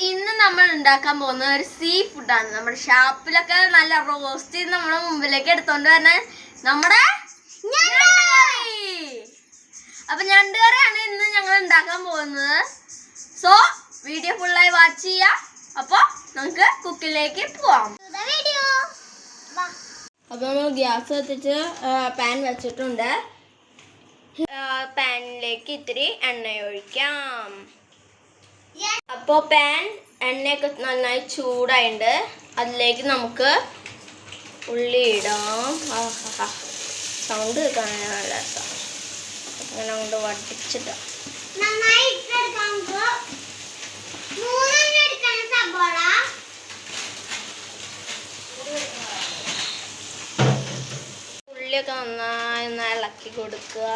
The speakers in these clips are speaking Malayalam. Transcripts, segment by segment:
ഇന്ന് നമ്മൾ ഉണ്ടാക്കാൻ പോകുന്ന ഒരു സീ ഫുഡാണ്. നമ്മുടെ ഷാപ്പിലൊക്കെ നല്ല റോസ്റ്റ് ചെയ്ത് നമ്മുടെ മുമ്പിലേക്ക് എടുത്തോണ്ട് തന്നെ നമ്മുടെ അപ്പൊ ഞണ്ടുകറിയാണ് ഇന്ന് ഞങ്ങൾ ഉണ്ടാക്കാൻ പോകുന്നത്. സോ വീഡിയോ ഫുള്ളായി വാച്ച് ചെയ്യാം. അപ്പൊ നമുക്ക് കുക്കിലേക്ക് പോവാം. അപ്പൊ നമ്മൾ ഗ്യാസ് കത്തിച്ച് പാൻ വെച്ചിട്ടുണ്ട്. പാനിലേക്ക് ഇത്തിരി എണ്ണ ഒഴിക്കാം. അപ്പോൾ പാൻ എണ്ണയൊക്കെ നന്നായി ചൂടായിട്ടുണ്ട്. അതിലേക്ക് നമുക്ക് ഉള്ളി ഇടാം. സൗണ്ട് കേൾക്കാൻ നല്ല രസം. അങ്ങനെ അങ്ങോട്ട് വടിച്ചിട്ടാം. ഉള്ളിയൊക്കെ നന്നായി ഇളക്കി കൊടുക്കുക.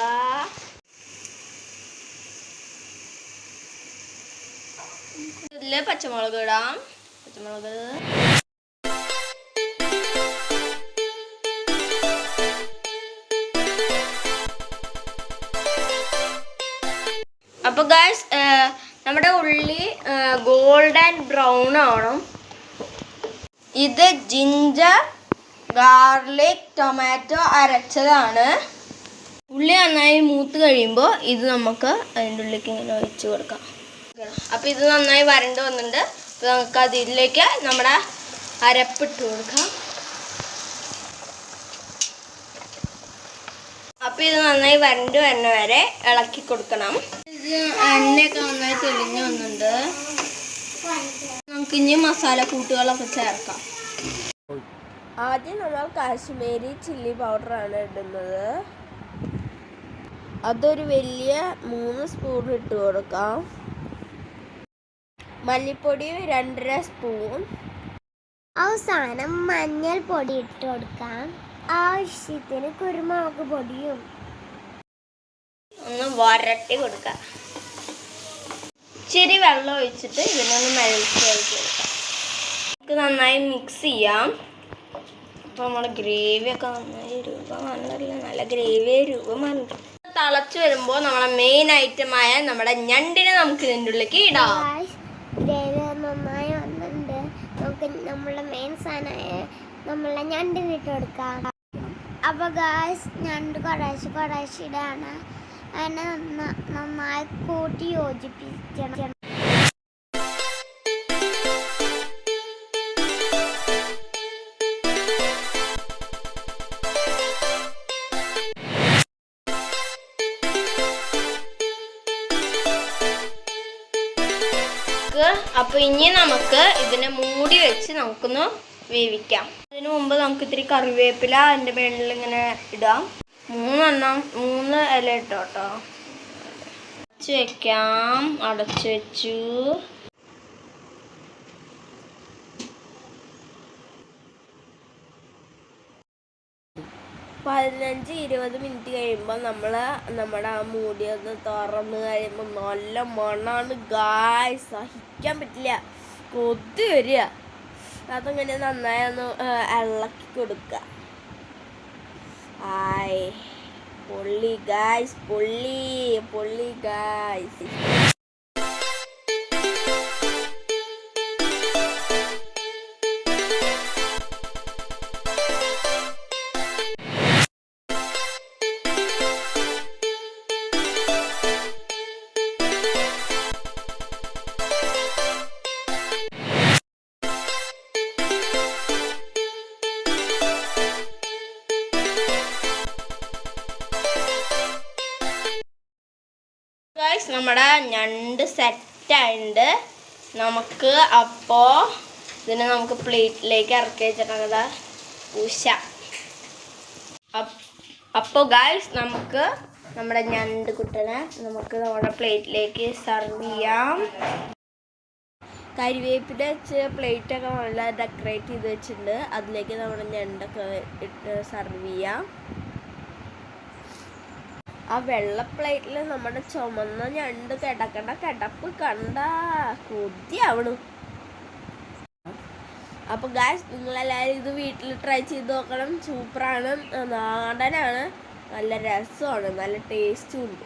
ഇതില് പച്ചമുളക് ഇടാം. പച്ചമുളക് അപ്പൊ ഗൈസ് നമ്മുടെ ഉള്ളി ഗോൾഡൻ ബ്രൗൺ ആവണം. ഇത് ജിഞ്ചർ ഗാർലിക് ടൊമാറ്റോ അരച്ചതാണ്. ഉള്ളി നന്നായി മൂത്ത് കഴിയുമ്പോൾ ഇത് നമുക്ക് അതിൻ്റെ ഉള്ളിലേക്ക് ഇങ്ങനെ ഒഴിച്ച് കൊടുക്കാം. അപ്പോൾ ഇത് നന്നായി വരണ്ട് വന്നിട്ടുണ്ട്. അപ്പോൾ നമുക്ക് അതിലേക്ക് നമ്മുടെ അരപ്പിട്ട് കൊടുക്കാം. അപ്പോൾ ഇത് നന്നായി വരണ്ട് വരുന്ന വരെ ഇളക്കി കൊടുക്കണം. ഇത് എണ്ണയൊക്കെ നന്നായി തെളിഞ്ഞ് വന്നിട്ടുണ്ട്. നമുക്കിനി മസാല കൂട്ടുകളൊക്കെ ചേർക്കാം. ആദ്യം നമ്മൾ കാശ്മീരി ചില്ലി പൗഡറാണ് ഇടുന്നത്. അതൊരു വലിയ 3 സ്പൂൺ ഇട്ട് കൊടുക്കാം. മല്ലിപ്പൊടി 2.5 സ്പൂൺ. അവസാനം മഞ്ഞൾപ്പൊടി ഇട്ട് കൊടുക്കാം. ആവശ്യത്തിന് കുരുമുളക് പൊടിയും ഒന്ന് വരട്ടി കൊടുക്കാം. ഇച്ചിരി വെള്ളം ഒഴിച്ചിട്ട് ഇതിനൊന്ന് മെൽറ്റ് കൊടുക്കാം. നമുക്ക് നന്നായി മിക്സ് ചെയ്യാം. അപ്പോൾ നമ്മുടെ ഗ്രേവിയൊക്കെ നന്നായി നല്ല ഗ്രേവി രൂപമാണ്. തിളച്ച് വരുമ്പോൾ നമ്മുടെ മെയിൻ ഐറ്റമായ നമ്മുടെ ഞണ്ടിനെ നമുക്ക് ഇതിൻ്റെ ഉള്ളിലേക്ക് ഇടാം. ഗ്രേവി നന്നായി വന്നിട്ടുണ്ട്. നമുക്ക് നമ്മളെ മെയിൻ സാധനമായ നമ്മളെ ഞണ്ടിന് ഇട്ട് കൊടുക്കാം. അപ്പോൾ ഗായ്സ് ഞണ്ട് കുറേശ്ശെ ഇടാണ്. അതിനെ നന്നായി കൂട്ടി യോജിപ്പിക്കണം. അപ്പോൾ ഇനി നമുക്ക് ഇതിനെ മൂടി വെച്ച് നമുക്കൊന്ന് വേവിക്കാം. അതിന് മുമ്പ് നമുക്ക് ഇത്തിരി കറിവേപ്പില അതിൻ്റെ മേളിൽ ഇങ്ങനെ ഇടാം. 3 ഇല ഇട്ടോ കേട്ടോ. അടച്ച് വെക്കാം. അടച്ച് വെച്ചു. പതിനഞ്ച് 20 മിനിറ്റ് കഴിയുമ്പോൾ നമ്മുടെ ആ മൂടി ഒന്ന് തുറന്ന് കഴിയുമ്പോൾ നല്ല മണാണ് ഗായ്. സഹിക്കാൻ പറ്റില്ല. കൊതി വരിക. അതങ്ങനെ നന്നായി ഒന്ന് ഇളക്കി കൊടുക്കുക. ആയ് പൊള്ളി ഗായ്സ്, പൊള്ളി ഗായ്സ്. നമ്മുടെ ഞണ്ട് സെറ്റായിട്ടുണ്ട്. നമുക്ക് അപ്പോൾ ഇതിനെ നമുക്ക് പ്ലേറ്റിലേക്ക് ഇറക്കി വെച്ചിട്ടുള്ളത് പൂശ. അപ്പോൾ ഗൈസ് നമുക്ക് നമ്മുടെ ഞണ്ട് കുട്ടനെ നമുക്ക് നമ്മുടെ പ്ലേറ്റിലേക്ക് സെർവ് ചെയ്യാം. കരിവേപ്പില വെച്ച് പ്ലേറ്റൊക്കെ നല്ല ഡെക്കറേറ്റ് ചെയ്ത് വെച്ചിട്ടുണ്ട്. അതിലേക്ക് നമ്മുടെ ഞണ്ടൊക്കെ ഇട്ട് സെർവ് ചെയ്യാം. ആ വെള്ള പ്ലേറ്റിൽ നമ്മുടെ ചുമന്ന ഞണ്ട് കിടക്കണ കിടപ്പ് കണ്ട കൊതിയാവണു. അപ്പോൾ ഗായ്സ് നിങ്ങളെല്ലാവരും ഇത് വീട്ടിൽ ട്രൈ ചെയ്ത് നോക്കണം. സൂപ്പറാണ്, നാടനാണ്, നല്ല രസമാണ്, നല്ല ടേസ്റ്റും ഉണ്ട്.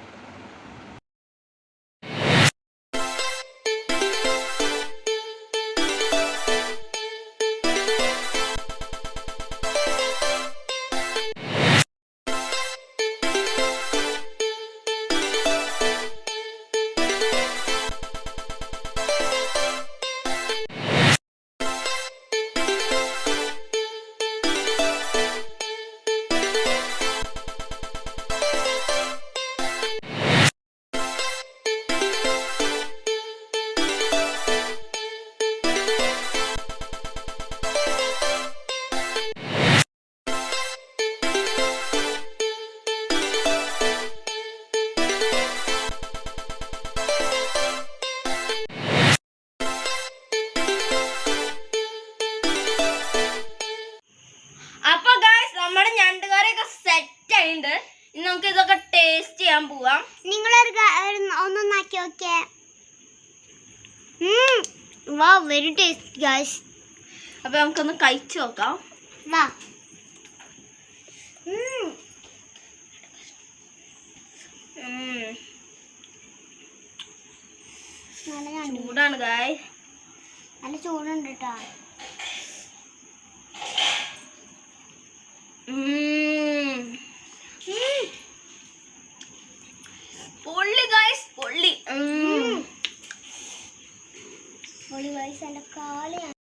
ആയിട്ടുണ്ട്. ഇനി നമുക്ക് ഇതൊക്കെ ടേസ്റ്റ് ചെയ്യാൻ പോവാം. ഒന്നൊന്നാക്കി നോക്കിയേ. Very taste guys. അപ്പൊ നമുക്കൊന്ന് കഴിച്ചു നോക്കാം. വാ. ചൂടാണ് ഗായ്സ്. നല്ല ചൂടുണ്ട് കേട്ടോ. പൊള്ളി ഗായ്സ്, പൊള്ളി. പൊളി ഗൈസ്, എൻ്റെ കാലിയാണ്.